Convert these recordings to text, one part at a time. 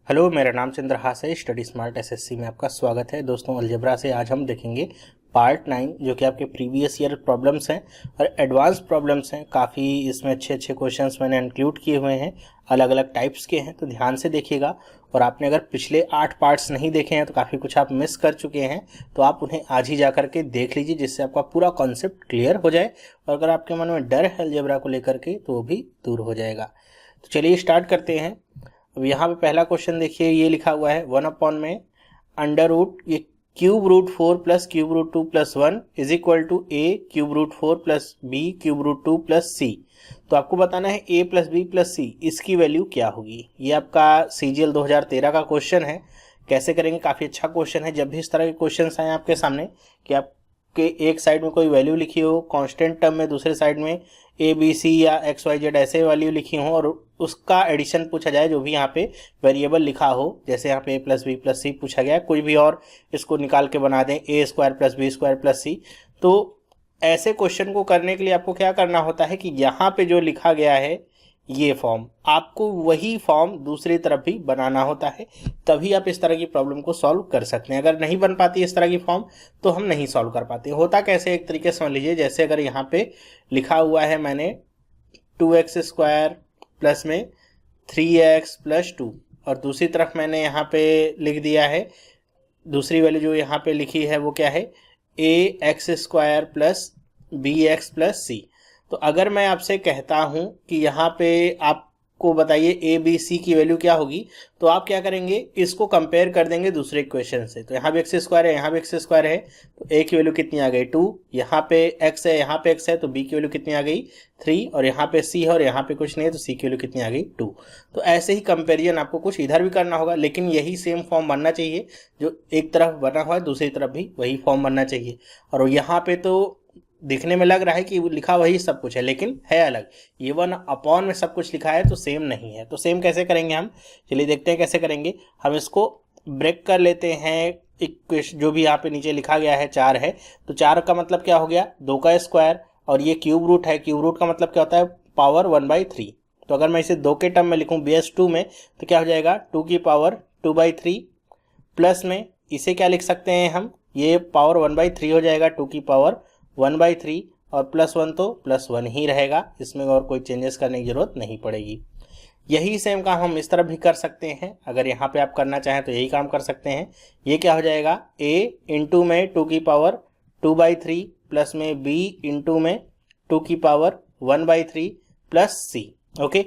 Hello, मेरा नाम चंद्रहास है। स्टडी स्मार्ट एसएससी में आपका स्वागत है। दोस्तों, अलजेब्रा से आज हम देखेंगे पार्ट 9, जो कि आपके प्रीवियस ईयर प्रॉब्लम्स हैं और एडवांस प्रॉब्लम्स हैं। काफ़ी इसमें अच्छे अच्छे क्वेश्चंस मैंने इंक्लूड किए हुए हैं, अलग अलग टाइप्स के हैं, तो ध्यान से देखिएगा। और आपने अगर पिछले 8 पार्ट्स नहीं देखे हैं तो काफ़ी कुछ आप मिस कर चुके हैं, तो आप उन्हें आज ही जा करके देख लीजिए, जिससे आपका पूरा कॉन्सेप्ट क्लियर हो जाए। और अगर आपके मन में डर है अलजेब्रा को लेकर के तो वो भी दूर हो जाएगा। तो चलिए स्टार्ट करते हैं। अब यहाँ पे पहला क्वेश्चन देखिए, ये लिखा हुआ है 1 में अंडर रूट ये cube root 4 plus cube root 2 plus 1 is equal to a cube root 4 plus B cube root 2 plus c. तो आपको बताना है a plus B plus c, इसकी वैल्यू क्या होगी। ये आपका सीजीएल 2013 का क्वेश्चन है। कैसे करेंगे, काफ़ी अच्छा क्वेश्चन है। जब भी इस तरह के क्वेश्चन आए आपके सामने कि आपके एक साइड में कोई वैल्यू लिखी हो कांस्टेंट टर्म में, दूसरे साइड में ए बी सी या एक्स वाई जेड ऐसे वैल्यू लिखी हो और उसका एडिशन पूछा जाए, जो भी यहाँ पे वेरिएबल लिखा हो, जैसे यहाँ पे ए प्लस बी प्लस सी पूछा गया, कोई भी और इसको निकाल के बना दें a square plus b square plus c. तो ऐसे क्वेश्चन को करने के लिए आपको क्या करना होता है कि यहाँ पे जो लिखा गया है ये फॉर्म, आपको वही फॉर्म दूसरी तरफ भी बनाना होता है, तभी आप इस तरह की प्रॉब्लम को सॉल्व कर सकते हैं। अगर नहीं बन पाती इस तरह की फॉर्म तो हम नहीं सॉल्व कर पाते। होता कैसे, एक तरीके से समझ लीजिए, जैसे अगर यहाँ पे लिखा हुआ है मैंने 2x स्क्वायर प्लस में 3x प्लस 2, और दूसरी तरफ मैंने यहाँ पे लिख दिया है, दूसरी वैल्यू जो यहाँ पे लिखी है वो क्या है, ax square plus bx plus c। तो अगर मैं आपसे कहता हूं कि यहाँ पे आपको बताइए ए बी सी की वैल्यू क्या होगी, तो आप क्या करेंगे, इसको कंपेयर कर देंगे दूसरे इक्वेशन से। तो यहाँ भी एक्स स्क्वायर है, यहाँ भी एक्स स्क्वायर है, तो ए की वैल्यू कितनी आ गई 2, यहाँ पे एक्स है, यहाँ पे एक्स है, तो बी की वैल्यू कितनी आ गई 3, और यहाँ पे सी है और यहाँ पे कुछ नहीं है, तो सी की वैल्यू कितनी आ गई 2। तो ऐसे ही कंपेरिजन आपको कुछ इधर भी करना होगा, लेकिन यही सेम फॉर्म बनना चाहिए। जो एक तरफ बना हुआ है दूसरी तरफ भी वही फॉर्म बनना चाहिए। और यहाँ पे तो दिखने में लग रहा है कि लिखा वही सब कुछ है, लेकिन है अलग। ये 1 में सब कुछ लिखा है तो सेम नहीं है। तो सेम कैसे करेंगे हम, चलिए देखते हैं कैसे करेंगे। हम इसको ब्रेक कर लेते हैं। इक्वेशन जो भी यहाँ पे नीचे लिखा गया है 4 है, तो 4 का मतलब क्या हो गया, 2 का स्क्वायर, और ये क्यूब रूट है, क्यूब रूट का मतलब क्या होता है, पावर 1/3। तो अगर मैं इसे 2 के टर्म में लिखूँ bs2 में, तो क्या हो जाएगा 2 की पावर 2/3, प्लस में इसे क्या लिख सकते हैं हम, ये पावर 1/3 हो जाएगा, 2 की पावर 1/3, और +1 तो +1 ही रहेगा, इसमें और कोई चेंजेस करने की जरूरत नहीं पड़ेगी। यही सेम काम हम इस तरफ भी कर सकते हैं। अगर यहाँ पे आप करना चाहें तो यही काम कर सकते हैं। ये क्या हो जाएगा, a इंटू में 2 की पावर 2/3 प्लस में b इंटू में 2 की पावर 1/3 प्लस c। ओके,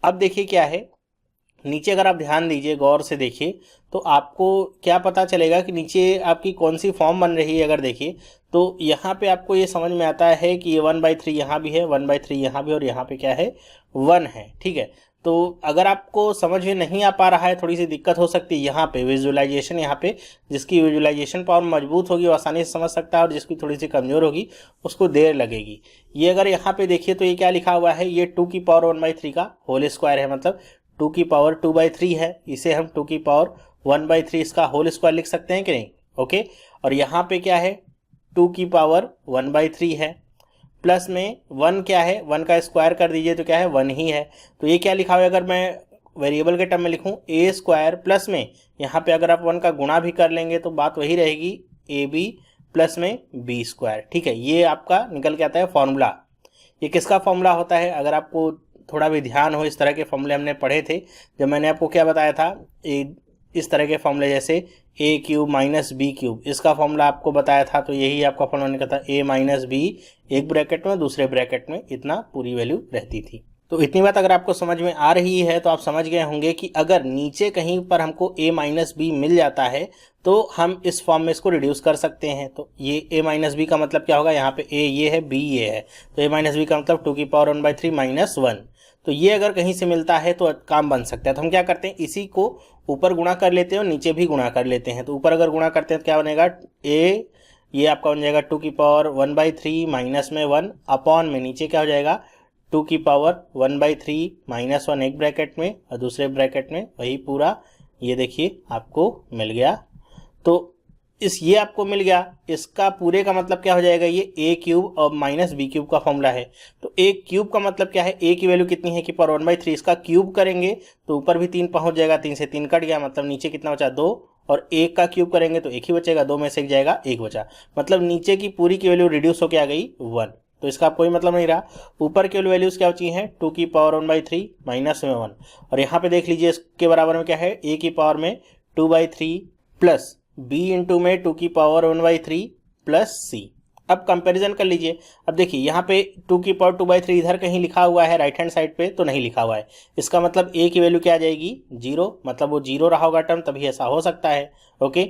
अब देखिए क्या है नीचे, अगर आप ध्यान दीजिए गौर से देखिए, तो आपको क्या पता चलेगा कि नीचे आपकी कौन सी फॉर्म बन रही है। अगर देखिए तो यहाँ पे आपको ये समझ में आता है कि ये 1/3 यहाँ भी है, 1/3 यहाँ भी, और यहाँ पे क्या है 1 है। ठीक है, तो अगर आपको समझ में नहीं आ पा रहा है, थोड़ी सी दिक्कत हो सकती है यहाँ पे विजुअलाइजेशन, यहाँ पे जिसकी विजुअलाइजेशन पावर मजबूत होगी वो आसानी से समझ सकता है, और जिसकी थोड़ी सी कमजोर होगी उसको देर लगेगी। ये अगर यहाँ पे देखिए तो ये क्या लिखा हुआ है, ये 2 की पावर 1/3 का होल स्क्वायर है, मतलब 2 की पावर 2/3 है, इसे हम 2 की पावर 1/3 इसका होल स्क्वायर लिख सकते हैं कि नहीं। ओके, और यहाँ पे क्या है 2 की पावर 1/3 है, प्लस में 1 क्या है, 1 का स्क्वायर कर दीजिए तो क्या है 1 ही है। तो ये क्या लिखा हुआ है, अगर मैं वेरिएबल के टर्म में लिखूं ए स्क्वायर, प्लस में यहाँ पे अगर आप 1 का गुणा भी कर लेंगे तो बात वही रहेगी, ए बी प्लस में बी स्क्वायर। ठीक है, ये आपका निकल के आता है फॉर्मूला। ये किसका फॉर्मूला होता है, अगर आपको थोड़ा भी ध्यान हो, इस तरह के फॉर्मूले हमने पढ़े थे जब मैंने आपको क्या बताया था, इस तरह के फॉर्मूले जैसे a cube minus B cube, इसका फॉर्मूला आपको बताया था। तो यही आपका फॉर्मूला निकला था a माइनस बी, एक ब्रैकेट में दूसरे ब्रैकेट में, इतना पूरी वैल्यू रहती थी। तो इतनी बात अगर आपको समझ में आ रही है तो आप समझ गए होंगे कि अगर नीचे कहीं पर हमको a माइनस बी मिल जाता है तो हम इस फॉर्म में इसको रिड्यूस कर सकते हैं। तो ये a माइनस बी का मतलब क्या होगा, यहाँ पे a ये है, b ये है, तो a माइनस बी का मतलब 2 की पावर 1/3 माइनस 1। तो ये अगर कहीं से मिलता है तो काम बन सकता है। तो हम क्या करते हैं, इसी को ऊपर गुणा कर लेते हैं और नीचे भी गुणा कर लेते हैं। तो ऊपर अगर गुणा करते हैं तो क्या बनेगा, a ये आपका बन जाएगा 2 की पावर 1/3 माइनस में 1, अपॉन में नीचे क्या हो जाएगा 2 की पावर 1/3 माइनस 1 एक ब्रैकेट में, और दूसरे ब्रैकेट में वही पूरा, ये देखिए आपको मिल गया। तो इस ये आपको मिल गया, इसका पूरे का मतलब क्या हो जाएगा, ये ए क्यूब और माइनस बी क्यूब का फॉर्मूला है। तो ए क्यूब का मतलब क्या है, ए की वैल्यू कितनी है कि पावर 1/3, इसका क्यूब करेंगे तो ऊपर भी 3 पहुंच जाएगा, 3 से 3 कट गया, मतलब नीचे कितना बचा 2, और एक का क्यूब करेंगे तो एक ही बचेगा, 2 में से एक जाएगा, एक बचा, मतलब नीचे की पूरी की वैल्यू रिड्यूस होकर आ गई 1। तो इसका कोई मतलब नहीं रहा। ऊपर की वैल्यूज क्या बची हैं, 2 की पावर 1/3 माइनस में 1, और यहाँ पे देख लीजिए इसके बराबर में क्या है, ए की पावर में 2/3 प्लस b इंटू में 2 की पावर 1/3 प्लस सी। अब कंपैरिजन कर लीजिए। अब देखिए यहाँ पे 2 की पावर 2/3 इधर कहीं लिखा हुआ है राइट हैंड साइड पे, तो नहीं लिखा हुआ है, इसका मतलब a की वैल्यू क्या आ जाएगी 0, मतलब वो 0 रहा होगा टर्म, तभी ऐसा हो सकता है। ओके,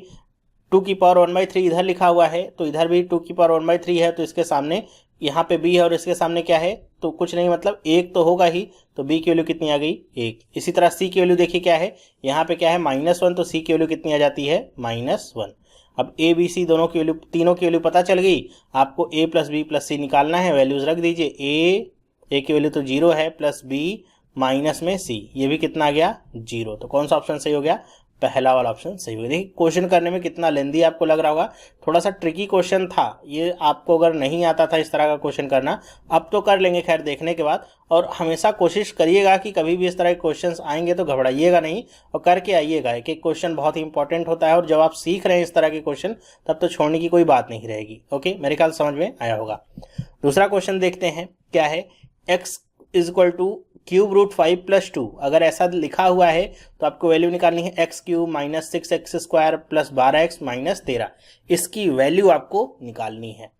2 की पावर 1/3 इधर लिखा हुआ है, तो इधर भी 2 की पावर 1/3 है, तो इसके सामने यहाँ पे b है और इसके सामने क्या है, तो कुछ नहीं, मतलब 1 तो होगा ही, तो b की वैल्यू कितनी आ गई 1। इसी तरह c की वैल्यू देखिए क्या है, यहाँ पे क्या है -1, तो c की वैल्यू कितनी आ जाती है -1। अब a b c दोनों की वैल्यू, तीनों की वैल्यू पता चल गई, आपको a प्लस बी प्लस सी निकालना है। वैल्यूज रख दीजिए, a की वैल्यू तो 0 है, प्लस b माइनस में c, ये भी कितना आ गया 0। तो कौन सा ऑप्शन सही हो गया, पहला वाला ऑप्शन सही हो गया। देखिए क्वेश्चन करने में कितना लेंदी आपको लग रहा होगा, थोड़ा सा ट्रिकी क्वेश्चन था ये, आपको अगर नहीं आता था इस तरह का क्वेश्चन करना, अब तो कर लेंगे खैर देखने के बाद। और हमेशा कोशिश करिएगा कि कभी भी इस तरह के क्वेश्चंस आएंगे तो घबराइएगा नहीं और करके आइएगा। एक एक क्वेश्चन बहुत ही इंपॉर्टेंट होता है, और जब आप सीख रहे हैं इस तरह के क्वेश्चन तब तो छोड़ने की कोई बात नहीं रहेगी। ओके, मेरे ख्याल समझ में आया होगा। दूसरा क्वेश्चन देखते हैं क्या है, x is equal to cube root 5 plus 2, अगर ऐसा लिखा हुआ है तो आपको वैल्यू निकालनी है x cube minus 6x² plus 12x minus 13, इसकी वैल्यू आपको निकालनी है।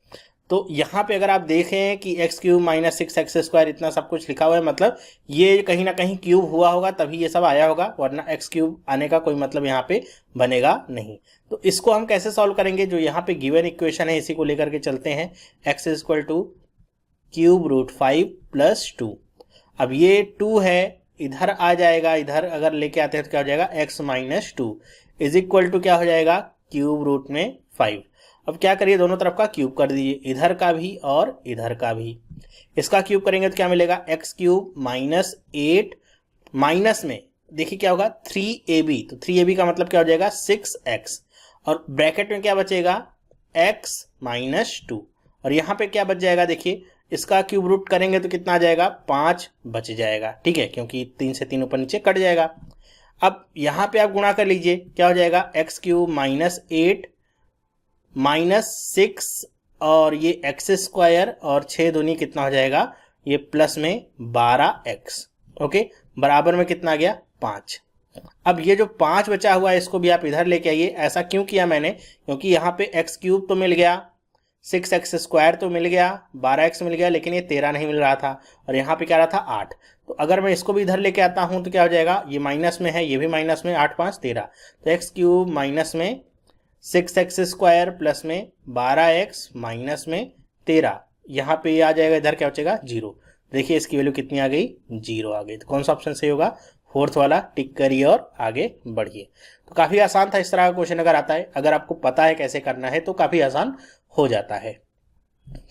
तो यहाँ पे अगर आप देखें कि एक्स क्यूब माइनस 6x² इतना सब कुछ लिखा हुआ है, मतलब ये कहीं ना कहीं क्यूब हुआ होगा तभी ये सब आया होगा, वरना एक्स क्यूब आने का कोई मतलब यहाँ पे बनेगा नहीं। तो इसको हम कैसे सॉल्व करेंगे, जो यहाँ पे गिवन इक्वेशन है इसी को लेकर के चलते हैं। X is equal to cube root 5 plus 2, अब ये 2 है इधर आ जाएगा, इधर अगर लेके आते हैं तो क्या हो जाएगा x minus 2 is equal to क्या हो जाएगा क्यूब रूट में 5। अब क्या करिए, दोनों तरफ का क्यूब कर दीजिए, इधर का भी और इधर का भी। इसका क्यूब करेंगे तो क्या मिलेगा, एक्स क्यूब माइनस 8 माइनस में देखिए क्या होगा 3ab, तो 3ab का मतलब क्या हो जाएगा 6x, और ब्रैकेट में क्या बचेगा x माइनस 2, और यहाँ पे क्या बच जाएगा, देखिए इसका क्यूब रूट करेंगे तो कितना आ जाएगा 5 बच जाएगा, ठीक है, क्योंकि 3 से 3 ऊपर नीचे कट जाएगा। अब यहाँ पे आप गुणा कर लीजिए, क्या हो जाएगा एक्स क्यूब माइनस 8 माइनस 6 और ये x² और 6 दूनी कितना हो जाएगा, ये प्लस में 12x। ओके, बराबर में कितना आ गया 5। अब ये जो 5 बचा हुआ है इसको भी आप इधर लेके आइए। ऐसा क्यों किया मैंने, क्योंकि यहाँ पे x क्यूब तो मिल गया, 6x² तो मिल गया, 12x मिल गया, लेकिन ये 13 नहीं मिल रहा था, और यहाँ पे क्या रहा था 8। तो अगर मैं इसको भी इधर लेके आता हूँ तो क्या हो जाएगा, ये माइनस में है, ये भी माइनस में, 8 5 13, तो एक्स क्यूब माइनस में 6x² प्लस में 12x माइनस में 13, यहाँ पे ये आ जाएगा, इधर क्या बचेगा 0। देखिए इसकी वैल्यू कितनी आ गई 0 आ गई। तो कौन सा ऑप्शन सही होगा, फोर्थ वाला, टिक करिए और आगे बढ़िए। तो काफ़ी आसान था, इस तरह का क्वेश्चन अगर आता है, अगर आपको पता है कैसे करना है तो काफ़ी आसान हो जाता है।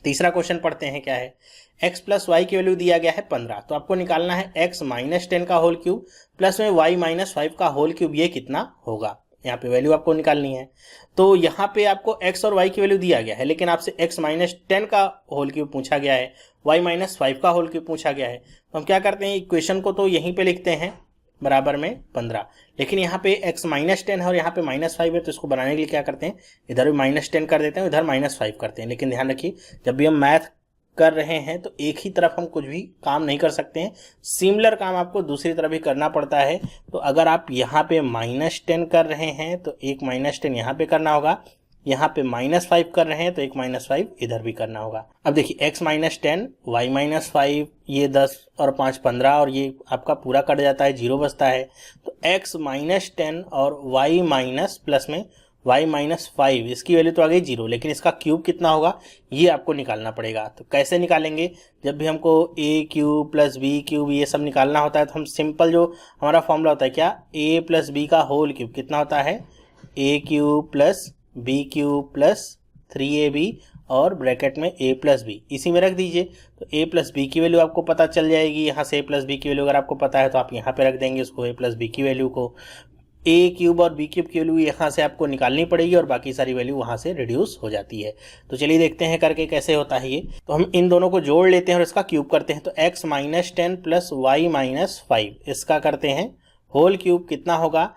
तीसरा क्वेश्चन पढ़ते हैं क्या है, x प्लस वाई की वैल्यू दिया गया है 15, तो आपको निकालना है x माइनस 10 का होल क्यूब प्लस में y माइनस 5 का होल क्यूब, ये कितना होगा, यहाँ पे वैल्यू आपको निकालनी है। तो यहाँ पे आपको x और y की वैल्यू दिया गया है, लेकिन आपसे x माइनस 10 का होल क्यूब पूछा गया है, y माइनस 5 का होल क्यूब पूछा गया है। तो हम क्या करते हैं, इक्वेशन को तो यहीं पे लिखते हैं बराबर में 15, लेकिन यहाँ पे x माइनस 10 है और यहाँ पे माइनस 5 है, तो इसको बनाने के लिए क्या करते हैं, इधर भी माइनस 10 कर देते हैं, इधर माइनस 5 करते हैं। लेकिन ध्यान रखिए जब भी हम मैथ कर रहे हैं तो एक ही तरफ हम कुछ भी काम नहीं कर सकते हैं, सिमिलर काम आपको दूसरी तरफ भी करना पड़ता है। तो अगर आप यहाँ पे माइनस 10 कर रहे हैं तो एक माइनस 10 यहाँ पे करना होगा, यहाँ पे माइनस 5 कर रहे हैं तो एक माइनस 5 इधर भी करना होगा। अब देखिए x माइनस 10 y माइनस 5, ये 10 और 5 15, और ये आपका पूरा कट जाता है, 0 बचता है। तो x माइनस 10 और y माइनस प्लस में y माइनस 5, इसकी वैल्यू तो आ गई 0, लेकिन इसका क्यूब कितना होगा ये आपको निकालना पड़ेगा। तो कैसे निकालेंगे, जब भी हमको a cube plus b cube ये सब निकालना होता है तो हम सिंपल जो हमारा फॉर्मूला होता है क्या, a प्लस बी का होल क्यूब कितना होता है, a cube plus B cube plus 3ab और ब्रैकेट में a प्लस बी, इसी में रख दीजिए। तो a प्लस बी की वैल्यू आपको पता चल जाएगी, यहाँ से a प्लस बी की वैल्यू अगर आपको पता है तो आप यहाँ पे रख देंगे उसको, a प्लस बी की वैल्यू को। ए क्यूब और बी क्यूब की वैल्यू यहाँ से आपको निकालनी पड़ेगी और बाकी सारी वैल्यू वहाँ से रिड्यूस हो जाती है। तो चलिए देखते हैं करके कैसे होता है ये। तो हम इन दोनों को जोड़ लेते हैं और इसका क्यूब करते हैं। तो x minus 10 plus Y minus 5 इसका करते हैं होल क्यूब। कितना होगा,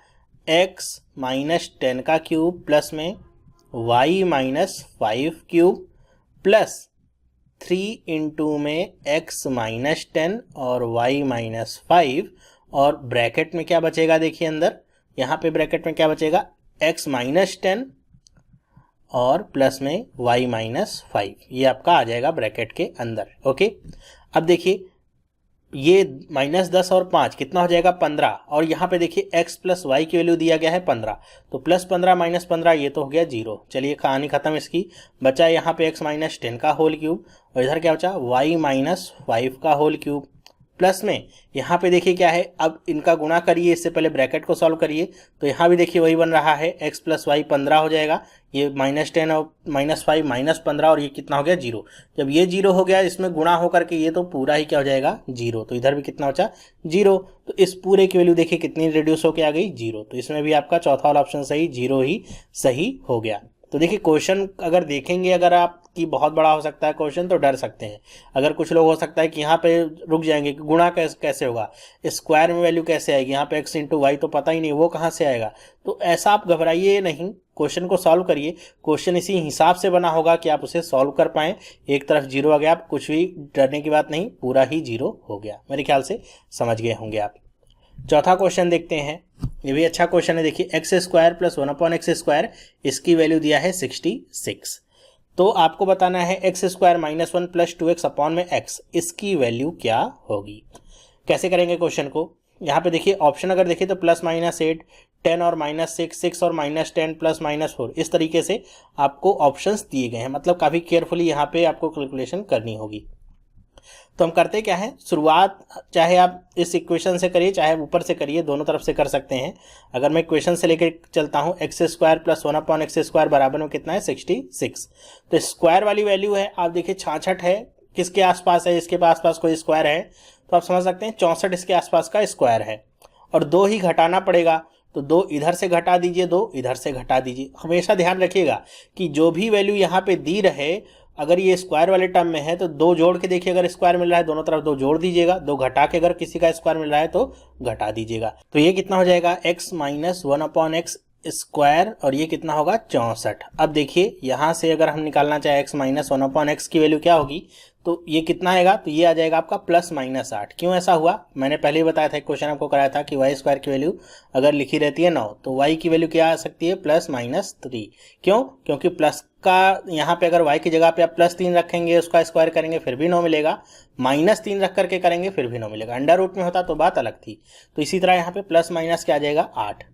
x माइनस 10 का क्यूब प्लस में y minus 5 cube plus 3 into में x माइनस 10 और y माइनस 5 और ब्रैकेट में क्या बचेगा, देखिए अंदर यहाँ पे ब्रैकेट में क्या बचेगा, x माइनस 10 और प्लस में y माइनस 5, ये आपका आ जाएगा ब्रैकेट के अंदर। ओके, अब देखिए ये -10 और 5 कितना हो जाएगा 15, और यहाँ पे देखिए x प्लस वाई की वैल्यू दिया गया है 15, तो +15 -15 ये तो हो गया 0। चलिए कहानी खत्म इसकी। बचा यहाँ पे x माइनस 10 का होल क्यूब और इधर क्या बचा y माइनस 5 का होल क्यूब प्लस में यहाँ पे देखिए क्या है, अब इनका गुणा करिए, इससे पहले ब्रैकेट को सॉल्व करिए। तो यहाँ भी देखिए वही बन रहा है, x प्लस वाई 15 हो जाएगा, ये -10 और -5 -15 और ये कितना हो गया 0। जब ये 0 हो गया, इसमें गुणा होकर के ये तो पूरा ही क्या हो जाएगा 0, तो इधर भी कितना बचा 0। तो इस पूरे की वैल्यू देखिए कितनी रिड्यूस होकर आ गई 0। तो इसमें भी आपका चौथा वाला ऑप्शन सही, 0 ही सही हो गया। तो देखिए क्वेश्चन अगर देखेंगे, अगर आप कि बहुत बड़ा हो सकता है क्वेश्चन तो डर सकते हैं। अगर कुछ लोग हो सकता है कि यहाँ पे रुक जाएंगे कि गुणा कैसे होगा, स्क्वायर में वैल्यू कैसे आएगी, यहाँ पे x इंटू वाई तो पता ही नहीं वो कहाँ से आएगा। तो ऐसा आप घबराइए नहीं, क्वेश्चन को सॉल्व करिए। क्वेश्चन इसी हिसाब से बना होगा कि आप उसे सॉल्व कर पाएँ। एक तरफ 0 आ गया, आप कुछ भी डरने की बात नहीं, पूरा ही 0 हो गया। मेरे ख्याल से समझ गए होंगे आप। चौथा क्वेश्चन देखते हैं, ये भी अच्छा क्वेश्चन है। देखिए x square plus 1/x square, इसकी वैल्यू दिया है 66। तो आपको बताना है x square -1 plus 2x upon में x, इसकी वैल्यू क्या होगी। कैसे करेंगे क्वेश्चन को, यहाँ पे देखिए ऑप्शन अगर देखिए तो +-8, 10 और -6, 6 और -10 प्लस -4, इस तरीके से आपको ऑप्शंस दिए गए हैं। मतलब काफ़ी केयरफुली यहाँ पे आपको कैलकुलेशन करनी होगी। तो हम करते क्या है, शुरुआत चाहे आप इस इक्वेशन से करिए चाहे ऊपर से करिए, दोनों तरफ से कर सकते हैं। अगर मैं इक्वेशन से लेकर चलता हूँ, x square plus 1/x square बराबर में कितना है 66। तो स्क्वायर वाली वैल्यू है, आप देखिए 66 है, किसके आसपास है, इसके आसपास कोई स्क्वायर है तो आप समझ सकते हैं 64 इसके आसपास का स्क्वायर है। और 2 ही घटाना पड़ेगा, तो 2 इधर से घटा दीजिए, 2 इधर से घटा दीजिए। हमेशा ध्यान रखिएगा कि जो भी वैल्यू यहाँ पे दी रहे, अगर ये स्क्वायर वाले टर्म में है तो 2 जोड़ के देखिए, अगर स्क्वायर मिल रहा है दोनों तरफ 2 जोड़ दीजिएगा, 2 घटा के अगर किसी का स्क्वायर मिल रहा है तो घटा दीजिएगा। तो ये कितना हो जाएगा x माइनस 1/x स्क्वायर और ये कितना होगा 64। अब देखिए यहाँ से अगर हम निकालना चाहे x माइनस 1/x की वैल्यू क्या होगी, तो ये कितना आएगा, तो ये आ जाएगा आपका +-8। क्यों ऐसा हुआ, मैंने पहले ही बताया था, एक क्वेश्चन आपको कराया था कि y स्क्वायर की वैल्यू अगर लिखी रहती है 9 तो y की वैल्यू क्या आ सकती है +-3। क्यों, क्योंकि प्लस का यहाँ पे अगर y की जगह पे आप +3 रखेंगे, उसका स्क्वायर करेंगे फिर भी 9 मिलेगा, -3 रख करके करेंगे फिर भी 9 मिलेगा। अंडर रूट में होता तो बात अलग थी। तो इसी तरह यहाँ पे प्लस माइनस क्या आ जाएगा 8।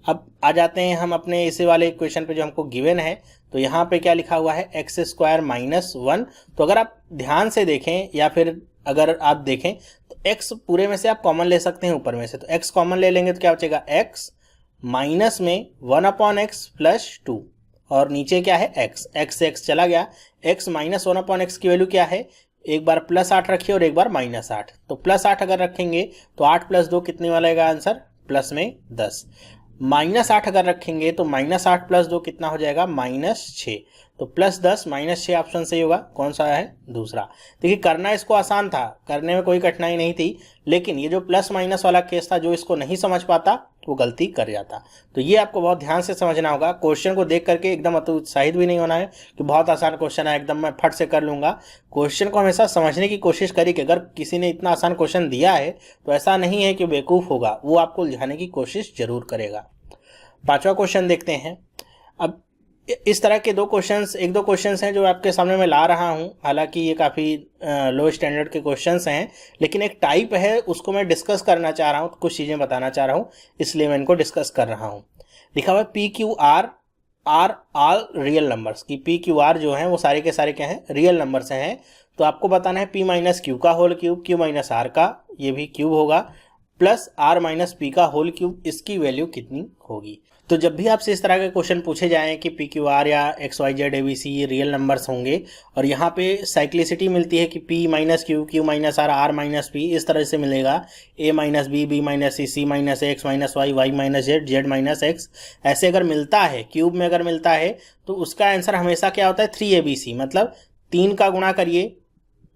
अब आ जाते हैं हम अपने इसी वाले इक्वेशन पे जो हमको गिवन है। तो यहाँ पे क्या लिखा हुआ है x स्क्वायर -1। तो अगर आप ध्यान से देखें या फिर अगर आप देखें तो x पूरे में से आप कॉमन ले सकते हैं ऊपर में से, तो x कॉमन ले लेंगे तो क्या बचेगा x माइनस में 1/x प्लस 2 और नीचे क्या है x से x चला गया। x माइनस 1/x की वैल्यू क्या है, एक बार +8 रखिए और एक बार -8। तो +8 अगर रखेंगे तो 8 + 2 कितने वाला आएगा आंसर, प्लस में 10। -8 अगर रखेंगे तो -8 + 2 कितना हो जाएगा -6। तो +10 -6 ऑप्शन सही होगा। कौन सा है, दूसरा। देखिए करना इसको आसान था, करने में कोई कठिनाई नहीं थी, लेकिन ये जो प्लस माइनस वाला केस था, जो इसको नहीं समझ पाता वो गलती कर जाता। तो ये आपको बहुत ध्यान से समझना होगा। क्वेश्चन को देख करके एकदम उत्साहित भी नहीं होना है कि बहुत आसान क्वेश्चन है, एकदम मैं फट से कर लूंगा। क्वेश्चन को हमेशा समझने की कोशिश करिए कि अगर किसी ने इतना आसान क्वेश्चन दिया है तो ऐसा नहीं है कि बेवकूफ़ होगा, वो आपको उलझाने की कोशिश जरूर करेगा। 5वां क्वेश्चन देखते हैं। अब इस तरह के एक दो क्वेश्चंस हैं जो आपके सामने मैं ला रहा हूं, हालांकि ये काफ़ी लो स्टैंडर्ड के क्वेश्चंस हैं, लेकिन एक टाइप है उसको मैं डिस्कस करना चाह रहा हूं, कुछ चीज़ें बताना चाह रहा हूं, इसलिए मैं इनको डिस्कस कर रहा हूं। लिखा हुआ है PQR are all real numbers की, PQR जो हैं वो सारे के सारे क्या हैं, रियल नंबर्स हैं। तो आपको बताना है P - Q का होल क्यूब, Q - R का, ये भी क्यूब होगा, प्लस आर माइनस पी का होल क्यूब, इसकी वैल्यू कितनी होगी। तो जब भी आपसे इस तरह के क्वेश्चन पूछे जाएं कि पी क्यू आर या X Y Z A B C ये रियल नंबर्स होंगे और यहाँ पे साइक्लिसिटी मिलती है कि p minus Q, Q minus are minus p, इस तरह से मिलेगा a minus b, b minus c minus x minus y, y minus z, z minus x, ऐसे अगर मिलता है क्यूब में, अगर मिलता है तो उसका आंसर हमेशा क्या होता है 3ABC, मतलब 3 का गुणा करिए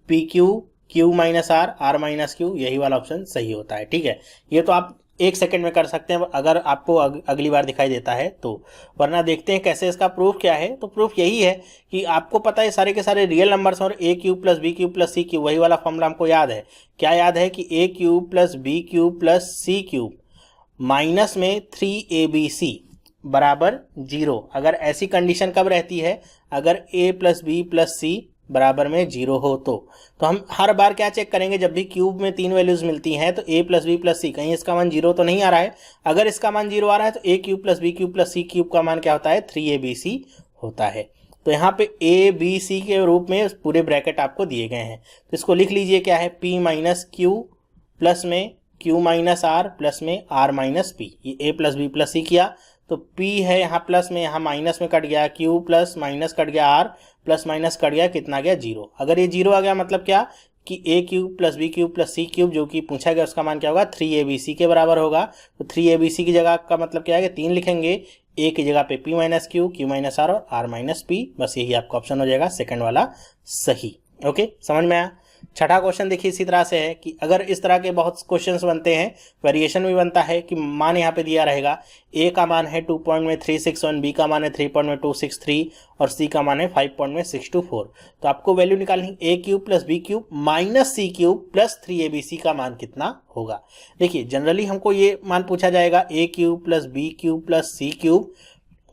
P Q, Q minus are minus Q, यही वाला ऑप्शन सही होता है। ठीक है, ये तो आप 1 सेकंड में कर सकते हैं अगर आपको अगली बार दिखाई देता है तो, वरना देखते हैं कैसे इसका प्रूफ क्या है। तो प्रूफ यही है कि आपको पता है सारे के सारे रियल नंबर्स और a cube plus B cube plus C cube, वही वाला फॉर्मूला हमको याद है। क्या याद है कि a cube plus B cube plus C cube minus में 3ABC बराबर 0। अगर ऐसी कंडीशन कब रहती है, अगर a plus B plus c बराबर में 0 हो तो हम हर बार क्या चेक करेंगे, जब भी क्यूब में 3 वैल्यूज मिलती हैं तो a प्लस बी प्लस सी, कहीं इसका मान 0 तो नहीं आ रहा है। अगर इसका मान 0 आ रहा है तो a cube plus B cube plus C cube का मान क्या होता है 3ABC होता है। तो यहाँ पे a b c के रूप में पूरे ब्रैकेट आपको दिए गए हैं, तो इसको लिख लीजिए क्या है p माइनस क्यू प्लस में q माइनस आर प्लस में r माइनस पी। ये a प्लस बी प्लस सी किया तो p है यहाँ प्लस में, यहाँ माइनस में कट गया, q प्लस माइनस कट गया, r प्लस माइनस कट गया, कितना गया 0। अगर ये 0 आ गया मतलब क्या कि a cube plus B cube plus C cube जो कि पूछा गया उसका मान क्या होगा 3ABC के बराबर होगा। तो 3ABC की जगह का मतलब क्या है कि 3 लिखेंगे, a की जगह पे p minus Q, Q minus R और r माइनस पी, बस यही आपका ऑप्शन हो जाएगा सेकंड वाला सही। ओके, समझ में आया। छठा क्वेश्चन देखिए इसी तरह से है कि अगर इस तरह के बहुत क्वेश्चंस बनते हैं, वेरिएशन भी बनता है कि मान यहाँ पे दिया रहेगा a का मान है 2.361, b का मान है 3.263 और c का मान है 5.624। तो आपको वैल्यू निकालनी a cube plus B cube minus C cube plus 3ABC का मान कितना होगा। देखिए जनरली हमको ये मान पूछा जाएगा a cube plus B cube plus C cube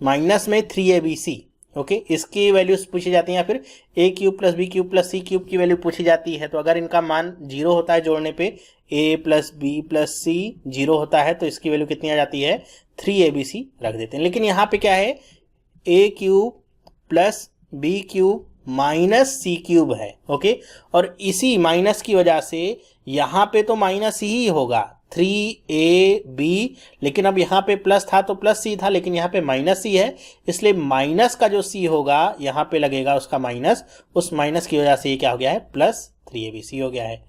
minus में 3ABC। ओके, इसकी वैल्यूज पूछी जाती हैं या फिर a cube plus B cube plus C cube की वैल्यू पूछी जाती है। तो अगर इनका मान 0 होता है जोड़ने पे, a प्लस बी प्लस सी 0 होता है तो इसकी वैल्यू कितनी आ जाती है 3ABC रख देते हैं। लेकिन यहाँ पे क्या है a cube plus B cube minus C cube है। ओके, और इसी माइनस की वजह से यहाँ पे तो माइनस ही होगा 3AB, लेकिन अब यहाँ पे प्लस था तो प्लस सी था, लेकिन यहाँ पे माइनस सी है, इसलिए माइनस का जो सी होगा यहाँ पे लगेगा उसका माइनस, उस माइनस की वजह से ये क्या हो गया है प्लस 3ABC हो गया है।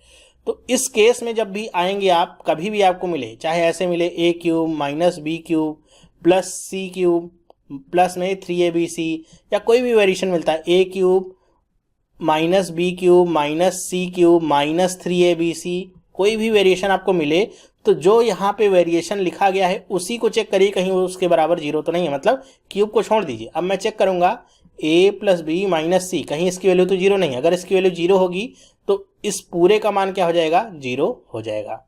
तो इस केस में जब भी आएंगे आप, कभी भी आपको मिले, चाहे ऐसे मिले a cube minus B cube plus C cube plus में 3ABC, या कोई भी वेरिएशन मिलता है a cube minus B cube minus C cube minus 3ABC, कोई भी वेरिएशन आपको मिले तो जो यहाँ पे वेरिएशन लिखा गया है उसी को चेक करिए कहीं उसके बराबर 0 तो नहीं है, मतलब क्यूब को छोड़ दीजिए। अब मैं चेक करूंगा a प्लस बी माइनस सी, कहीं इसकी वैल्यू तो 0 नहीं है। अगर इसकी वैल्यू 0 होगी तो इस पूरे का मान क्या हो जाएगा 0 हो जाएगा।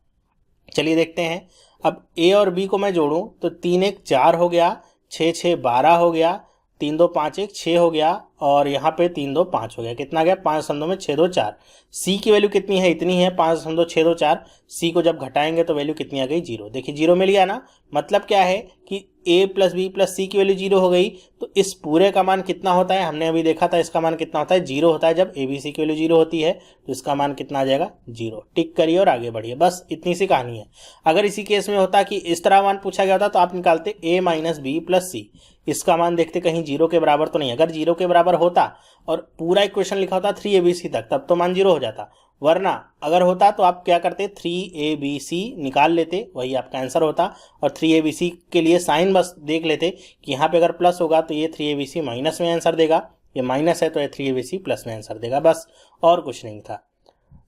चलिए देखते हैं, अब a और b को मैं जोड़ूं तो 3 1 4 हो गया, 6 6 12 हो गया, 3 2 5 1 6 हो गया और यहाँ पे 3 2 5 हो गया, कितना गया 5 2 में 6 2 4। सी की वैल्यू कितनी है, इतनी है 5 2 6 2 4। सी को जब घटाएंगे तो वैल्यू कितनी आ गई 0। देखिए 0 मिल गया ना, मतलब क्या है कि a प्लस बी प्लस सी की वैल्यू 0 हो गई तो इस पूरे का मान कितना होता है, हमने अभी देखा था इसका मान कितना होता है 0 होता है। जब ABC की वैल्यू 0 होती है तो इसका मान कितना आ जाएगा 0। टिक करिए और आगे बढ़िए, बस इतनी सी कहानी है। अगर इसी केस में होता कि इस तरह मान पूछा गया होता तो आप निकालते a माइनस बी प्लस सी, इसका मान देखते कहीं 0 के बराबर तो नहीं। अगर 0 के बराबर होता और पूरा इक्वेशन लिखा होता 3ABC तक, तब तो मान 0 हो जाता, वरना अगर होता तो आप क्या करते 3ABC निकाल लेते, वही आपका आंसर होता। और 3ABC के लिए साइन बस देख लेते कि यहाँ पे अगर प्लस होगा तो ये 3ABC माइनस में आंसर देगा, ये माइनस है तो ये 3ABC प्लस में आंसर देगा, बस और कुछ नहीं था।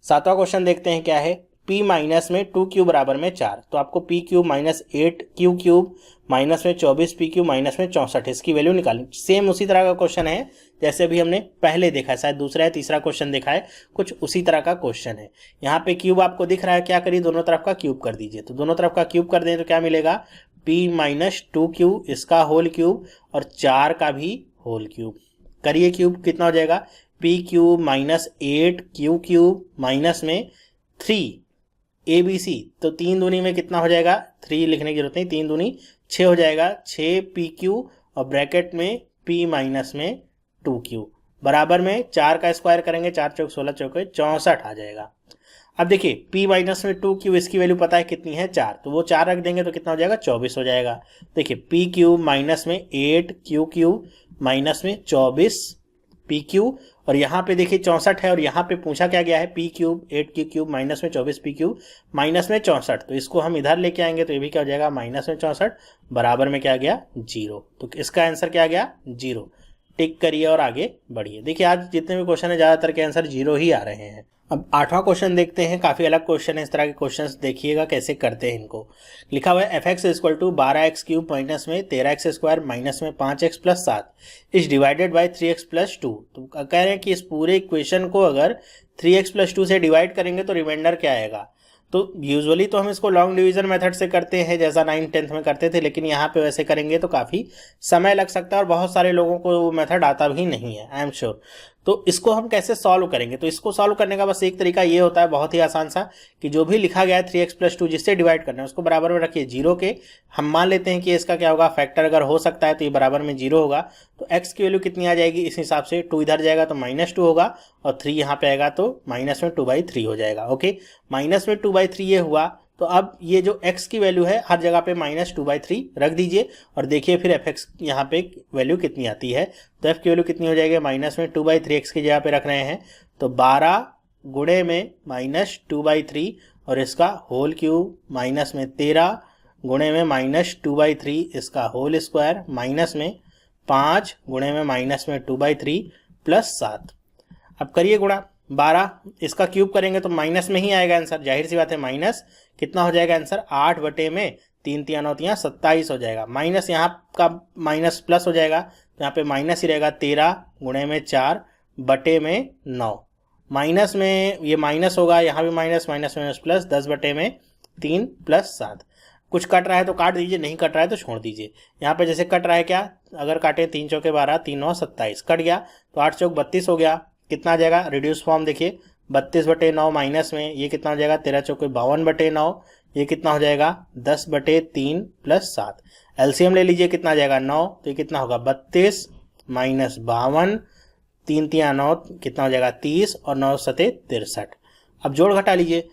सातवां क्वेश्चन देखते हैं क्या है, p माइनस में 2q बराबर में 4। तो आपको p cube minus 8q cube minus में 24p क्यूब माइनस में 64, इसकी वैल्यू निकालें। सेम उसी तरह का क्वेश्चन है जैसे भी हमने पहले देखा है, शायद दूसरा या तीसरा क्वेश्चन देखा है, कुछ उसी तरह का क्वेश्चन है। यहाँ पे क्यूब आपको दिख रहा है, क्या करिए दोनों तरफ का क्यूब कर दीजिए। तो दोनों तरफ का क्यूब कर दें तो क्या मिलेगा p माइनस 2q, इसका होल क्यूब और 4 का भी होल क्यूब। करिए क्यूब, कितना हो जाएगा p cube minus 8q cube minus में 3ABC, तो 3 दूनी में कितना हो जाएगा, 3 लिखने की जरूरत नहीं, 3 दूनी 6 हो जाएगा, 6pq और ब्रैकेट में p माइनस में 2q बराबर में 4 का स्क्वायर करेंगे, 4 चौक 16 चौके 64 आ जाएगा। अब देखिए p माइनस में 2q, इसकी वैल्यू पता है कितनी है 4, तो वो 4 रख देंगे तो कितना हो जाएगा 24 हो जाएगा। देखिए p क्यूब माइनस में 8q क्यूब माइनस में 24 p क्यूब, और यहाँ पे देखिए 64 है, और यहाँ पे पूछा क्या गया है p cube 8q cube minus में 24 p क्यूब माइनस में 64, तो इसको हम इधर लेके आएंगे तो ये भी क्या हो जाएगा माइनस में 64 बराबर में क्या गया 0। तो इसका आंसर क्या गया 0। टिक करिए और आगे बढ़िए। देखिए आज जितने भी क्वेश्चन है ज़्यादातर के आंसर 0 ही आ रहे हैं। अब 8वां क्वेश्चन देखते हैं, काफ़ी अलग क्वेश्चन है, इस तरह के क्वेश्चंस देखिएगा कैसे करते हैं इनको। लिखा हुआ है f(x) equal to 12x cube minus में 13x स्क्वायर माइनस में 5x plus 7 is divided by 3x plus 2। तो कह रहे हैं कि इस पूरे इक्वेशन को अगर 3x प्लस 2 से डिवाइड करेंगे तो रिमाइंडर क्या आएगा। तो यूजुअली तो हम इसको लॉन्ग डिवीजन मेथड से करते हैं जैसा 9th 10th में करते थे, लेकिन यहाँ पे वैसे करेंगे तो काफ़ी समय लग सकता है और बहुत सारे लोगों को वो मेथड आता भी नहीं है, आई एम श्योर। तो इसको हम कैसे सॉल्व करेंगे, तो इसको सॉल्व करने का बस एक तरीका ये होता है बहुत ही आसान सा, कि जो भी लिखा गया है 3x प्लस 2 जिससे डिवाइड करना है उसको बराबर में रखिए 0 के। हम मान लेते हैं कि इसका क्या होगा फैक्टर अगर हो सकता है तो ये बराबर में 0 होगा, तो x की वैल्यू कितनी आ जाएगी इस हिसाब से 2 इधर जाएगा तो -2 होगा, और 3 यहाँ पे आएगा तो माइनस में 2/3 हो जाएगा। ओके, माइनस में 2/3 ये हुआ, तो अब ये जो x की वैल्यू है हर जगह पे -2/3 रख दीजिए और देखिए फिर fx यहाँ पे वैल्यू कितनी आती है। तो f की वैल्यू कितनी हो जाएगी माइनस में 2/3 x की जगह पे रख रहे हैं तो 12 गुणे में -2/3 और इसका होल क्यूब माइनस में 13 गुणे में -2/3 इसका होल स्क्वायर माइनस में 5 गुणे में -2/3 प्लस 7। अब करिए गुणा 12, इसका क्यूब करेंगे तो माइनस में ही आएगा आंसर, जाहिर सी बात है माइनस कितना हो जाएगा आंसर 8 बटे में 3 3 9 27 हो जाएगा। माइनस यहाँ का माइनस प्लस हो जाएगा तो यहाँ पे माइनस ही रहेगा 13 गुणे में 4 बटे में 9। माइनस में ये माइनस होगा, यहाँ भी माइनस माइनस माइनस प्लस 10 बटे में 3 प्लस 7। कुछ कट रहा है तो काट दीजिए, नहीं कट रहा है तो छोड़ दीजिए। यहाँ पे जैसे कट रहा है क्या, अगर काटे 3 चौके 12 3 9 27 कट गया तो 8 चौक 32 हो गया। कितना आ जाएगा रिड्यूस फॉर्म देखिए 32 बटे 9 माइनस में ये कितना हो जाएगा 13 चौके 52 बटे 9, ये कितना हो जाएगा 10 बटे 3 प्लस 7। एलसीएम ले लीजिए कितना आ जाएगा 9, तो ये कितना होगा 32 माइनस 52 3 3 9 कितना हो जाएगा 30 और 9 सते 63। अब जोड़ घटा लीजिए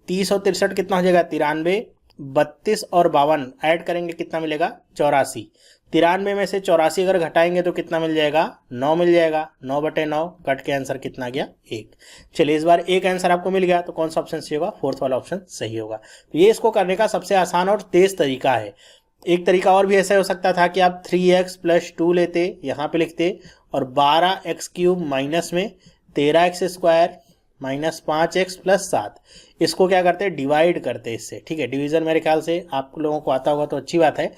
30 और 63 कितना हो जाएगा 93, 32 और 52 ऐड करेंगे कितना मिलेगा 84। 93 में से 84 अगर घटाएंगे तो कितना मिल जाएगा 9 मिल जाएगा। 9 बटे 9 कट के आंसर कितना गया 1। चलिए इस बार एक आंसर आपको मिल गया तो कौन सा ऑप्शन सही होगा, फोर्थ वाला ऑप्शन सही होगा। तो ये इसको करने का सबसे आसान और तेज तरीका है। एक तरीका और भी ऐसा हो सकता था कि आप 3x प्लस 2 लेते, यहाँ पे लिखते और 12x क्यूब माइनस में 13x square minus 5x plus 7 इसको क्या करते डिवाइड करते इससे। ठीक है, डिवीजन मेरे ख्याल से आप लोगों को आता होगा तो अच्छी बात है।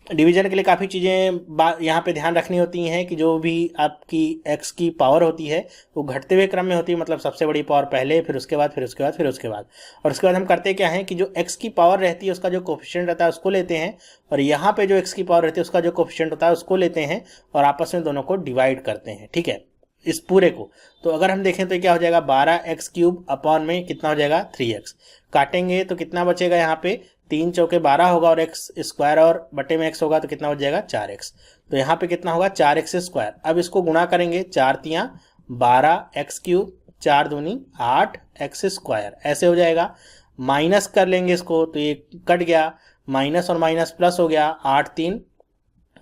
डिवीजन के लिए काफ़ी चीज़ें यहाँ पे ध्यान रखनी होती हैं कि जो भी आपकी x की पावर होती है वो घटते हुए क्रम में होती है, मतलब सबसे बड़ी पावर पहले, फिर उसके बाद फिर उसके बाद फिर उसके बाद। और उसके बाद हम करते क्या हैं कि जो x की पावर रहती है उसका जो कोफिशिएंट रहता है उसको लेते हैं, और यहाँ पे जो x की पावर रहती है उसका जो कोफिशिएंट होता है उसको लेते हैं और आपस में दोनों को डिवाइड करते हैं। ठीक है, इस पूरे को तो अगर हम देखें तो क्या हो जाएगा 12x क्यूब अपॉन में कितना हो जाएगा 3x। काटेंगे तो कितना बचेगा यहाँ पे 3 चौके 12 होगा और x स्क्वायर और बटे में x होगा तो कितना हो जाएगा 4x। तो यहाँ पे कितना होगा 4x स्क्वायर। अब इसको गुणा करेंगे 4 तियाँ 12x क्यूब 4 दूनी 8x स्क्वायर ऐसे हो जाएगा। माइनस कर लेंगे इसको तो ये कट गया, माइनस और माइनस प्लस हो गया 8 3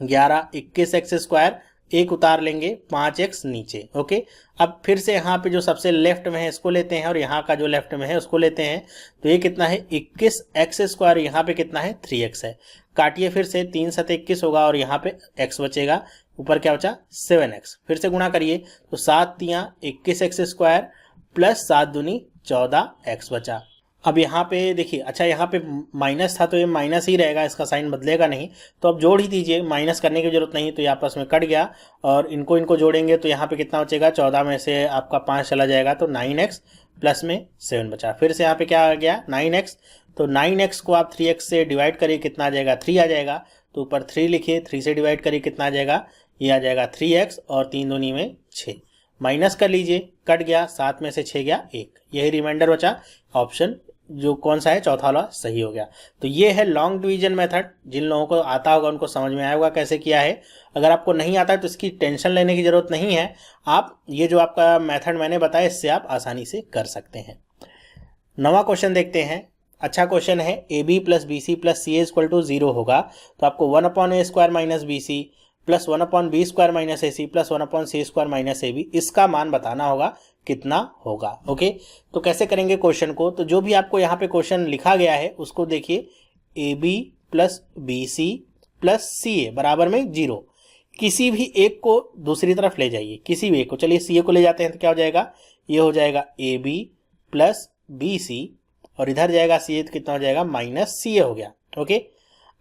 11 21x स्क्वायर, एक उतार लेंगे 5x नीचे। ओके, अब फिर से यहाँ पे जो सबसे लेफ्ट में है इसको लेते हैं और यहाँ का जो लेफ्ट में है उसको लेते हैं, तो ये कितना है 21x स्क्वायर, यहाँ पे कितना है 3x है। काटिए फिर से 3 सते 21 होगा और यहाँ पे x बचेगा, ऊपर क्या बचा 7x। फिर से गुणा करिए तो 7 तियाँ 21x स्क्वायर प्लस 7 दूनी 14x बचा। अब यहाँ पे देखिए, अच्छा यहाँ पे माइनस था तो ये माइनस ही रहेगा, इसका साइन बदलेगा नहीं, तो अब जोड़ ही दीजिए, माइनस करने की जरूरत नहीं, तो ये आपस में कट गया और इनको जोड़ेंगे तो यहाँ पे कितना बचेगा 14 में से आपका 5 चला जाएगा तो 9x प्लस में 7 बचा। फिर से यहाँ पे क्या आ गया 9x, तो 9x को आप 3x से डिवाइड करिए कितना आ जाएगा 3 आ जाएगा, तो ऊपर 3 लिखिए, 3 से डिवाइड करिए कितना आ जाएगा, ये आ जाएगा 3x और 3 दूनी में 6। माइनस कर लीजिए, कट गया, 7 में से 6 गया 1, यही रिमाइंडर बचा। ऑप्शन जो कौन सा है चौथा वाला सही हो गया। तो ये है लॉन्ग डिवीजन मेथड, जिन लोगों को आता होगा उनको समझ में आया होगा कैसे किया है। अगर आपको नहीं आता है तो इसकी टेंशन लेने की जरूरत नहीं है, आप ये जो आपका मेथड मैंने बताया इससे आप आसानी से कर सकते हैं। नवा क्वेश्चन देखते हैं। अच्छा क्वेश्चन है, A B plus B C plus C A equal to 0 होगा तो आपको 1/a² minus B C plus 1/b² minus A C plus 1/c² minus A B, इसका मान बताना होगा कितना होगा। ओके, तो कैसे करेंगे क्वेश्चन को? तो जो भी आपको यहाँ पे क्वेश्चन लिखा गया है उसको देखिए, a B plus B C plus C a बराबर में 0, किसी भी एक को दूसरी तरफ ले जाइए, किसी भी एक को। चलिए सी ए को ले जाते हैं तो क्या हो जाएगा, ये हो जाएगा A B plus B C और इधर जाएगा सी ए तो कितना हो जाएगा, माइनस सी ए हो गया। ओके,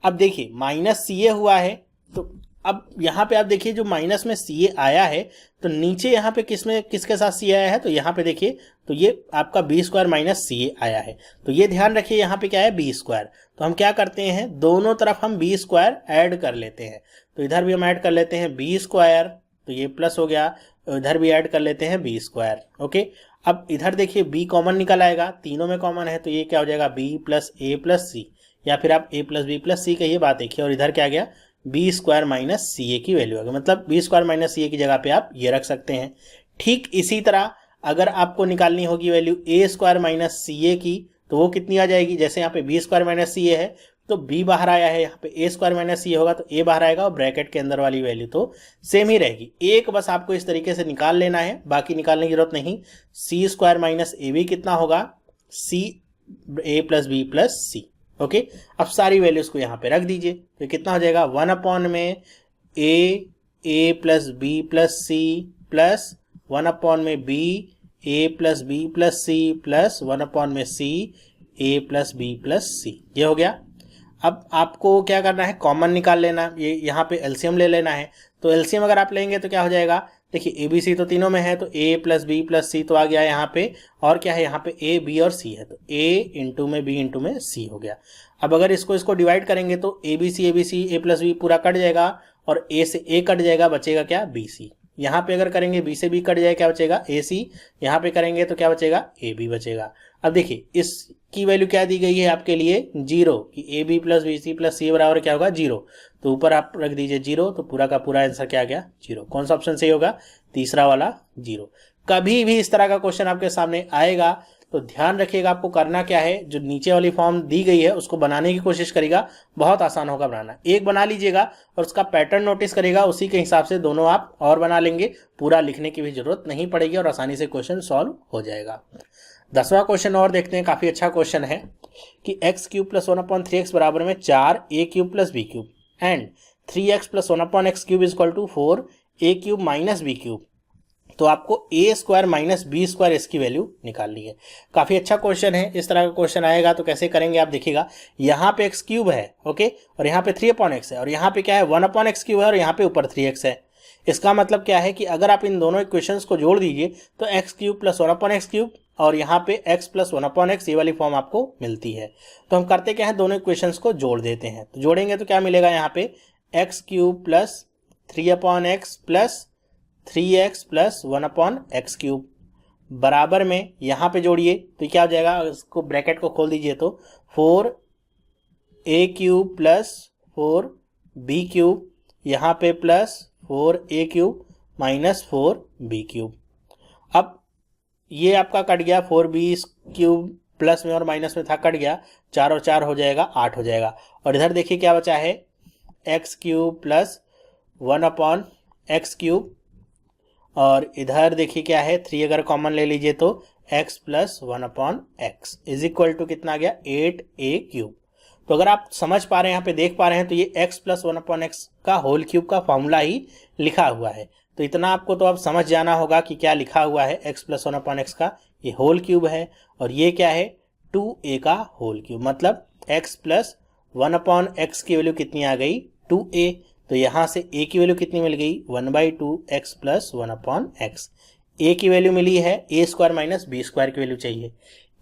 अब देखिए माइनस सी ए हुआ है तो अब यहाँ पे आप देखिए जो माइनस में सी ए आया है तो नीचे यहाँ पे किसके साथ सी ए आया है, तो यहाँ पे देखिए तो ये आपका b² माइनस सी ए आया है। तो ये ध्यान रखिए यहाँ पे क्या है, b²। तो हम क्या करते हैं, दोनों तरफ हम b² ऐड कर लेते हैं। तो इधर भी हम ऐड कर लेते हैं b², तो ये प्लस हो गया, इधर भी ऐड कर लेते हैं b²। ओके, अब इधर देखिए b कॉमन निकल आएगा, तीनों में कॉमन है तो ये क्या हो जाएगा, b प्लस ए प्लस सी, या फिर आप a प्लस बी प्लस सी कहिए, बात देखिए। और इधर क्या गया, b² माइनस सी ए की वैल्यू आ गई, मतलब b² माइनस सी ए की जगह पे आप ये रख सकते हैं। ठीक इसी तरह अगर आपको निकालनी होगी वैल्यू a² माइनस सी ए की, तो वो कितनी आ जाएगी, जैसे यहाँ पे b² माइनस सी ए है तो b बाहर आया है, यहाँ पे a² माइनस सी ए होगा तो a बाहर आएगा और ब्रैकेट के अंदर वाली वैल्यू तो सेम ही रहेगी। एक बस आपको इस तरीके से निकाल लेना है, बाकी निकालने की जरूरत नहीं। c² माइनस ए बी कितना होगा, c a plus B plus C. Okay, अब सारी वैल्यूज को यहाँ पे रख दीजिए तो कितना हो जाएगा, 1 में a plus B plus c plus 1 में b a plus B plus c plus 1 में c a plus B plus c, ये हो गया। अब आपको क्या करना है, कॉमन निकाल लेना, ये यहाँ पे एलसीएम ले लेना है। तो एलसीएम अगर आप लेंगे तो क्या हो जाएगा, देखिए ए बी सी तो तीनों में है तो a plus B plus c तो आ गया यहाँ पे, और क्या है यहाँ पे a b और c है तो a इंटू में b इंटू में c हो गया। अब अगर इसको डिवाइड करेंगे तो A B C a plus B पूरा कट जाएगा और a से a कट जाएगा, बचेगा क्या, बी सी। यहाँ पे अगर करेंगे b से b कट जाएगा, क्या बचेगा, ए सी। यहाँ पे करेंगे तो क्या बचेगा, ए बी बचेगा। अब देखिए इसकी वैल्यू क्या दी गई है आपके लिए, 0, कि a B plus B C plus c बराबर क्या होगा, 0। तो ऊपर आप रख दीजिए 0, तो पूरा का पूरा आंसर क्या आ गया, 0। कौन सा ऑप्शन सही होगा, तीसरा वाला 0। कभी भी इस तरह का क्वेश्चन आपके सामने आएगा तो ध्यान रखिएगा आपको करना क्या है, जो नीचे वाली फॉर्म दी गई है उसको बनाने की कोशिश करिएगा, बहुत आसान होगा बनाना। एक बना लीजिएगा और उसका पैटर्न नोटिस करिएगा, उसी के हिसाब से दोनों आप और बना लेंगे, पूरा लिखने की भी जरूरत नहीं पड़ेगी और आसानी से क्वेश्चन सॉल्व हो जाएगा। 10वां क्वेश्चन और देखते हैं, काफी अच्छा क्वेश्चन है कि x³ प्लस 1/3x बराबर में 4a³ plus b³ and 3x plus 1/x³ is equal to 4a³ minus b³। तो आपको a² माइनस b² इसकी वैल्यू निकालनी है। काफी अच्छा क्वेश्चन है, इस तरह का क्वेश्चन आएगा तो कैसे करेंगे आप देखिएगा, यहाँ पे x³ है, ओके, और यहाँ पे 3/x है, और यहाँ पे क्या है 1/x³ है, और यहाँ पे ऊपर 3x है। इसका मतलब क्या है कि अगर आप इन दोनों इक्वेशंस को जोड़ दीजिए तो x³ प्लस 1/x³ और यहाँ पे x प्लस 1/x, ये वाली फॉर्म आपको मिलती है। तो हम करते क्या है, दोनों इक्वेशंस को जोड़ देते हैं। तो जोड़ेंगे तो क्या मिलेगा, यहाँ पे x³ plus 3/x plus 3x plus 1/x³ बराबर में यहाँ पे जोड़िए तो क्या हो जाएगा, इसको ब्रैकेट को खोल दीजिए तो 4a³ प्लस 4b³ यहाँ पे प्लस 4a³ माइनस 4b³। अब ये आपका कट गया, 4b³ प्लस में और माइनस में था, कट गया, 4 और 4 हो जाएगा 8 हो जाएगा। और इधर देखिए क्या बचा है, x³ प्लस 1/x³ और इधर देखिए क्या है 3 अगर कॉमन ले लीजिए तो x plus 1/x is equal to कितना आ गया, 8a³। तो अगर आप समझ पा रहे हैं, यहाँ पे देख पा रहे हैं तो ये x प्लस 1/x का होल क्यूब का फॉर्मूला ही लिखा हुआ है। तो इतना आपको तो अब समझ जाना होगा कि क्या लिखा हुआ है, x प्लस 1/x का ये होल क्यूब है और ये क्या है 2a का होल क्यूब, मतलब x प्लस 1/x की वैल्यू कितनी आ गई, 2a। तो यहाँ से a की वैल्यू कितनी मिल गई, 1/2x प्लस 1/x। a की वैल्यू मिली है, a² माइनस b² की वैल्यू चाहिए।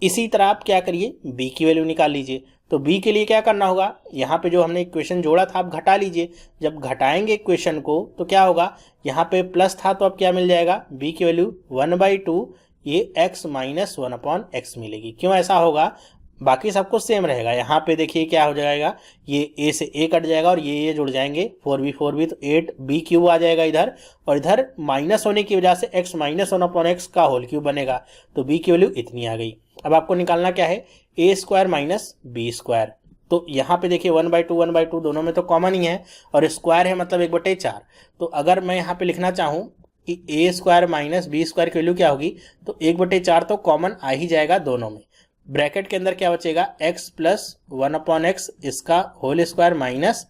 इसी तरह आप क्या करिए, b की वैल्यू निकाल लीजिए। तो b के लिए क्या करना होगा, यहाँ पे जो हमने इक्वेशन जोड़ा था आप घटा लीजिए। जब घटाएंगे इक्वेशन को तो क्या होगा, यहाँ पे प्लस था तो अब क्या मिल जाएगा, b की वैल्यू 1/2 ये x माइनस 1/x मिलेगी। क्यों ऐसा होगा, बाकी सब कुछ सेम रहेगा। यहाँ पे देखिए क्या हो जाएगा, ये a से a कट जाएगा और ये जुड़ जाएंगे 4b तो 8b³ आ जाएगा इधर, और इधर माइनस होने की वजह से x माइनस 1/x का होल क्यूब बनेगा। तो b की वैल्यू इतनी आ गई। अब आपको निकालना क्या है, ए स्क्वायर माइनस बी स्क्वायर। तो यहाँ पे देखिए 1/2 दोनों में तो कॉमन ही है और स्क्वायर है मतलब 1/4। तो अगर मैं यहाँ पे लिखना चाहूँ कि ए स्क्वायर माइनस बी स्क्वायर की वैल्यू क्या होगी, तो 1/4 तो कॉमन आ ही जाएगा दोनों में। ब्रैकेट के अंदर क्या बचेगा, x प्लस 1/x इसका whole square minus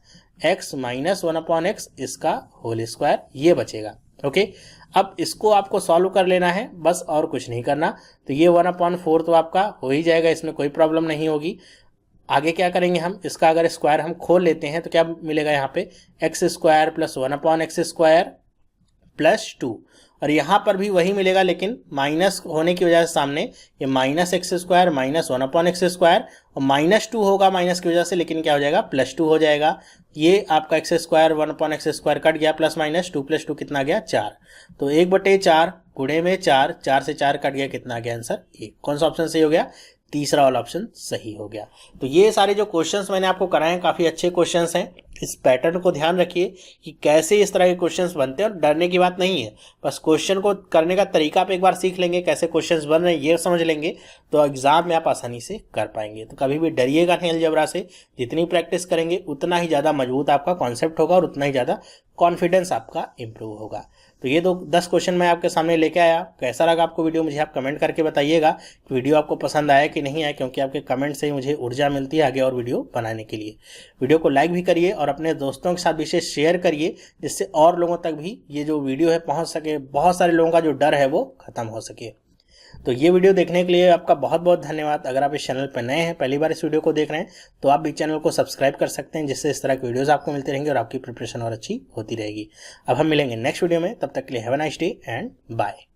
x minus 1/x इसका होल स्क्वायर, ये बचेगा। ओके, अब इसको आपको सॉल्व कर लेना है बस, और कुछ नहीं करना। तो ये 1/4 तो आपका हो ही जाएगा, इसमें कोई प्रॉब्लम नहीं होगी। आगे क्या करेंगे हम, इसका अगर स्क्वायर हम खोल लेते हैं तो क्या मिलेगा यहाँ पे, x square plus 1/x square plus 2, और यहाँ पर भी वही मिलेगा लेकिन माइनस होने की वजह से सामने ये minus x square minus 1/x square, और -2 होगा माइनस की वजह से, लेकिन क्या हो जाएगा, +2 हो जाएगा। ये आपका x square 1/x square cut गया, प्लस माइनस 2 + 2 कितना गया, 4। तो 1/4 गुणे में 4, 4 से 4 कट गया, कितना गया आंसर 1। कौन सा ऑप्शन सही हो गया, तीसरा वाला ऑप्शन सही हो गया। तो ये सारे जो क्वेश्चंस मैंने आपको कराए हैं काफ़ी अच्छे क्वेश्चंस हैं। इस पैटर्न को ध्यान रखिए कि कैसे इस तरह के क्वेश्चंस बनते हैं, और डरने की बात नहीं है, बस क्वेश्चन को करने का तरीका आप एक बार सीख लेंगे, कैसे क्वेश्चंस बन रहे हैं ये समझ लेंगे, तो एग्जाम में आप आसानी से कर पाएंगे। तो कभी भी डरिएगा नहीं अलजेब्रा से, जितनी प्रैक्टिस करेंगे उतना ही ज़्यादा मजबूत आपका कॉन्सेप्ट होगा और उतना ही ज़्यादा कॉन्फिडेंस आपका इंप्रूव होगा। तो ये 10 क्वेश्चन मैं आपके सामने लेके आया। कैसा लगा आपको वीडियो, मुझे आप कमेंट करके बताइएगा कि वीडियो आपको पसंद आया कि नहीं आया, क्योंकि आपके कमेंट से ही मुझे ऊर्जा मिलती है आगे और वीडियो बनाने के लिए। वीडियो को लाइक भी करिए और अपने दोस्तों के साथ भी इसे शेयर करिए, जिससे और लोगों तक भी ये जो वीडियो है पहुंच सके, बहुत सारे लोगों का जो डर है वो खत्म हो सके। तो ये वीडियो देखने के लिए आपका बहुत बहुत धन्यवाद। अगर आप इस चैनल पर नए हैं, पहली बार इस वीडियो को देख रहे हैं, तो आप भी चैनल को सब्सक्राइब कर सकते हैं, जिससे इस तरह की वीडियोस आपको मिलती रहेंगी और आपकी प्रिपरेशन और अच्छी होती रहेगी। अब हम मिलेंगे नेक्स्ट वीडियो में, तब तक के लिए have a nice day and bye.